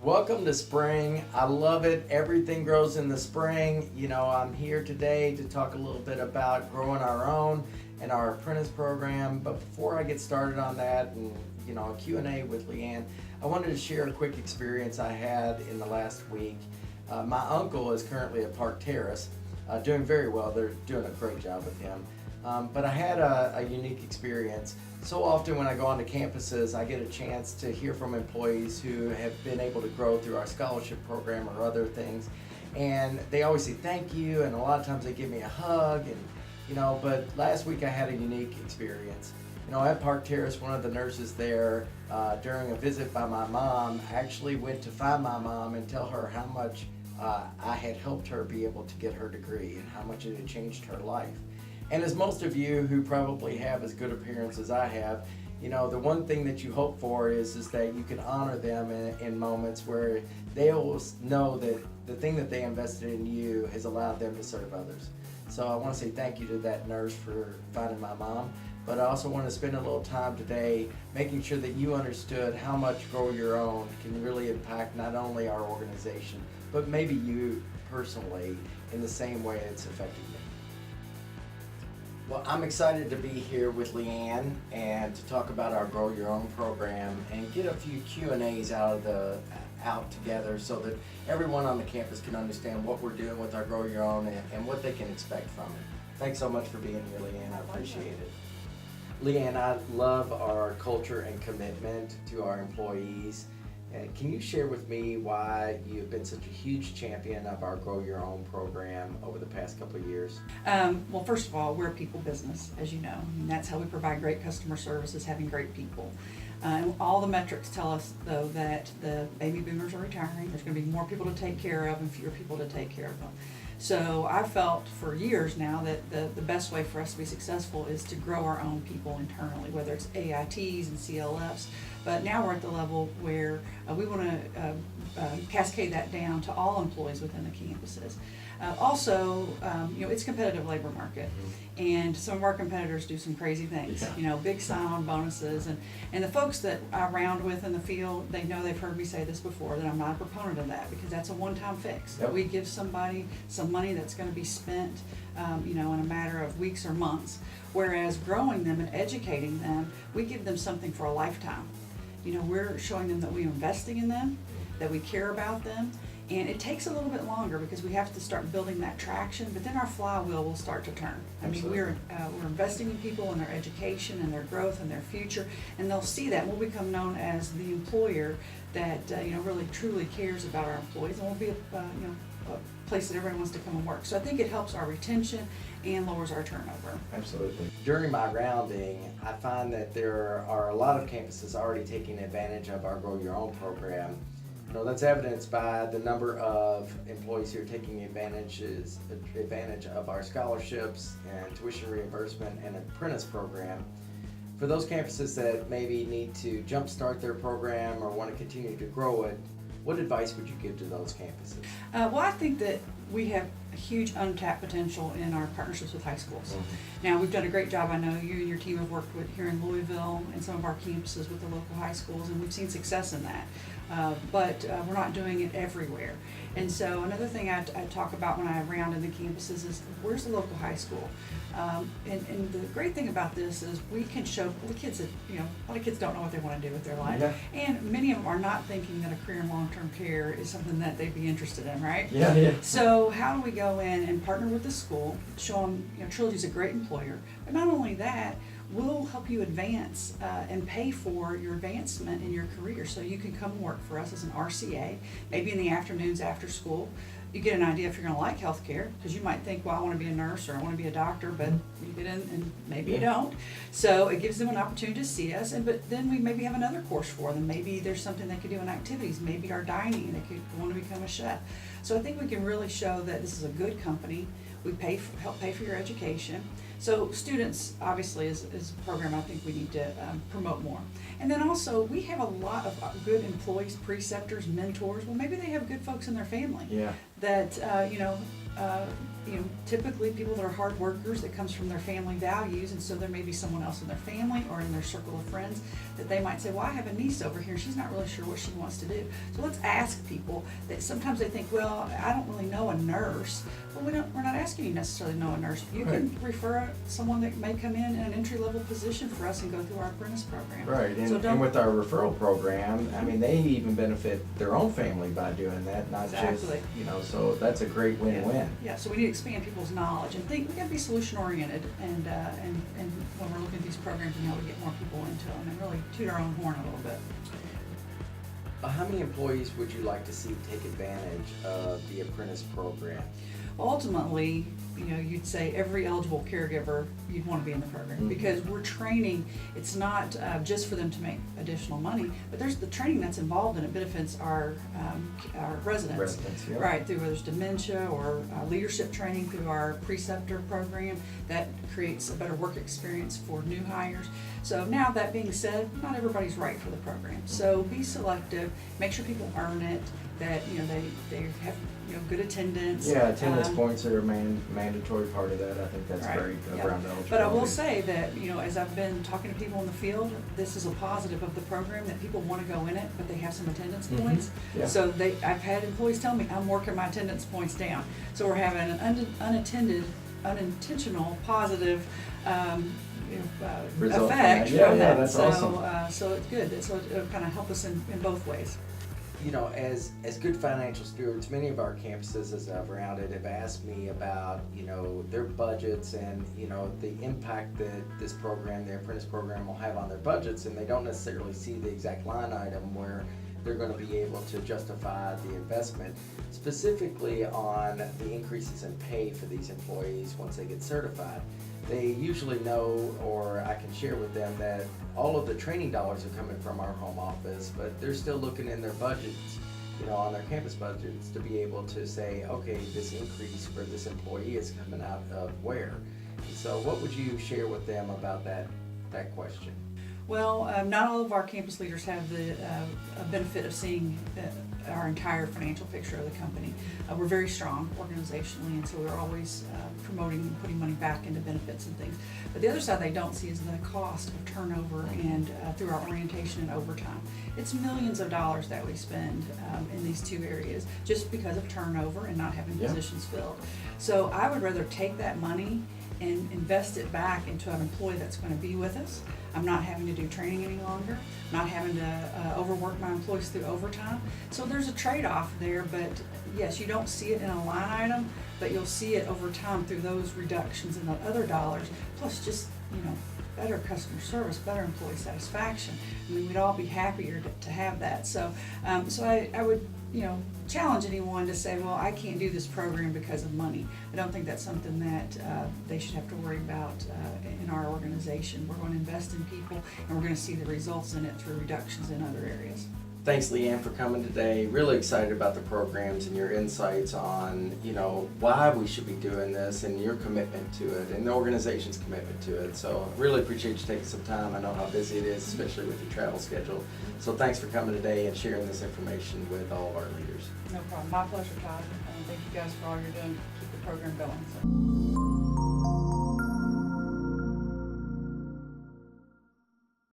Welcome to spring. I love it. Everything grows in the spring. You know, I'm here today to talk a little bit about growing our own and our apprentice program. But before I get started on that and, a Q&A with Leanne, I wanted to share a quick experience I had in the last week. My uncle is currently at Park Terrace, doing very well. They're doing a great job with him. But I had a unique experience. So often when I go onto campuses, I get a chance to hear from employees who have been able to grow through our scholarship program or other things. And they always say thank you, and a lot of times they give me a hug. And but last week I had a unique experience. At Park Terrace, one of the nurses there, during a visit by my mom, actually went to find my mom and tell her how much I had helped her be able to get her degree and how much it had changed her life. And as most of you who probably have as good a parents as I have, the one thing that you hope for is that you can honor them in moments where they will know that the thing that they invested in you has allowed them to serve others. So I want to say thank you to that nurse for finding my mom, but I also want to spend a little time today making sure that you understood how much Grow Your Own can really impact not only our organization, but maybe you personally in the same way it's affected me. Well, I'm excited to be here with Leanne and to talk about our Grow Your Own program and get a few Q&As out together so that everyone on the campus can understand what we're doing with our Grow Your Own and what they can expect from it. Thanks so much for being here, Leanne. I appreciate it. Leanne, I love our culture and commitment to our employees. Can you share with me why you've been such a huge champion of our Grow Your Own program over the past couple of years? Well, first of all, we're a people business, as you know, and that's how we provide great customer service, is having great people. All the metrics tell us, though, that the baby boomers are retiring. There's going to be more people to take care of and fewer people to take care of them. So I felt for years now that the best way for us to be successful is to grow our own people internally, whether it's AITs and CLFs. But now we're at the level where we want to cascade that down to all employees within the campuses. Also, it's a competitive labor market, and some of our competitors do some crazy things. Big sign-on bonuses, and the folks that I round with in the field, they know, they've heard me say this before, that I'm not a proponent of that, because that's a one-time fix. Yep. We give somebody some money that's going to be spent, in a matter of weeks or months. Whereas growing them and educating them, we give them something for a lifetime. We're showing them that we're investing in them, that we care about them, and it takes a little bit longer because we have to start building that traction, but then our flywheel will start to turn. Absolutely. We're investing in people and their education and their growth and their future, and they'll see that. We'll become known as the employer that really truly cares about our employees, and we'll be a place that everyone wants to come and work. So I think it helps our retention and lowers our turnover. Absolutely. During my rounding, I find that there are a lot of campuses already taking advantage of our Grow Your Own program. That's evidenced by the number of employees who are taking advantage of our scholarships and tuition reimbursement and apprentice program. For those campuses that maybe need to jumpstart their program or want to continue to grow it, what advice would you give to those campuses? Well, I think that we have a huge untapped potential in our partnerships with high schools. Now, we've done a great job. I know you and your team have worked with here in Louisville and some of our campuses with the local high schools, and we've seen success in that. But we're not doing it everywhere. And so another thing I talk about when I round in the campuses is, where's the local high school? And the great thing about this is we can show the kids that, a lot of kids don't know what they want to do with their life. Yeah. And many of them are not thinking that a career in long-term care is something that they'd be interested in, right? Yeah. So how do we go in and partner with the school, show them, Trilogy's a great employer, but not only that, we'll help you advance and pay for your advancement in your career, so you can come work for us as an RCA, maybe in the afternoons after school. You get an idea if you're going to like healthcare, because you might think, well, I want to be a nurse or I want to be a doctor, but you get in and maybe you don't. So it gives them an opportunity to see us, but then we maybe have another course for them. Maybe there's something they could do in activities, maybe our dining, they could want to become a chef. So I think we can really show that this is a good company. We help pay for your education. So students, obviously, is a program I think we need to promote more. And then also, we have a lot of good employees, preceptors, mentors. Well, maybe they have good folks in their family that typically people that are hard workers, that comes from their family values, and so there may be someone else in their family or in their circle of friends that they might say, well, I have a niece over here, she's not really sure what she wants to do. So let's ask people that sometimes they think, well, I don't really know a nurse. Well, we're not asking you necessarily to know a nurse. You can refer someone that may come in an entry-level position for us and go through our apprentice program. Right, and with our referral program, I mean, they even benefit their own family by doing that, not just, so that's a great win-win. Yeah, so we need to expand people's knowledge and think, we gotta be solution-oriented and when we're looking at these programs and how we get more people into them and really toot our own horn a little bit. How many employees would you like to see take advantage of the apprentice program? Ultimately, you'd say every eligible caregiver, you'd want to be in the program because we're training. It's not just for them to make additional money, but there's the training that's involved and it benefits our residents. Yep. Right, through whether it's dementia or leadership training through our preceptor program that creates a better work experience for new hires. So now that being said, not everybody's right for the program. So be selective, make sure people earn it, that they have good attendance. Yeah, attendance points are a mandatory part of that. I think that's great around eligibility. But I will say that as I've been talking to people in the field, this is a positive of the program that people want to go in it, but they have some attendance points. Yeah. So I've had employees tell me I'm working my attendance points down. So we're having an unintentional positive effect from that. That's so awesome. so it's good. So it'll kind of help us in both ways. As good financial stewards, many of our campuses, as I've rounded, have asked me about, their budgets and, the impact that this program, the apprentice program, will have on their budgets, and they don't necessarily see the exact line item where they're going to be able to justify the investment, specifically on the increases in pay for these employees once they get certified. They usually know, or I can share with them, that all of the training dollars are coming from our home office, but they're still looking in their budgets, on their campus budgets, to be able to say, okay, this increase for this employee is coming out of where? And so what would you share with them about that question? Well, not all of our campus leaders have the benefit of seeing our entire financial picture of the company. We're very strong organizationally, and so we're always promoting and putting money back into benefits and things. But the other side they don't see is the cost of turnover and through our orientation and overtime. It's millions of dollars that we spend in these two areas just because of turnover and not having positions filled. So I would rather take that money and invest it back into an employee that's going to be with us. I'm not having to do training any longer, not having to overwork my employees through overtime. So there's a trade-off there, but yes, you don't see it in a line item, but you'll see it over time through those reductions in the other dollars, plus just, better customer service, better employee satisfaction. I mean, we'd all be happier to have that. So, I would, challenge anyone to say, well, I can't do this program because of money. I don't think that's something that they should have to worry about in our organization. We're going to invest in people, and we're going to see the results in it through reductions in other areas. Thanks, Leigh, for coming today. Really excited about the programs and your insights on, why we should be doing this and your commitment to it and the organization's commitment to it. So really appreciate you taking some time. I know how busy it is, especially with your travel schedule. So thanks for coming today and sharing this information with all of our leaders. No problem. My pleasure, Todd. Thank you guys for all you're doing to keep the program going. So.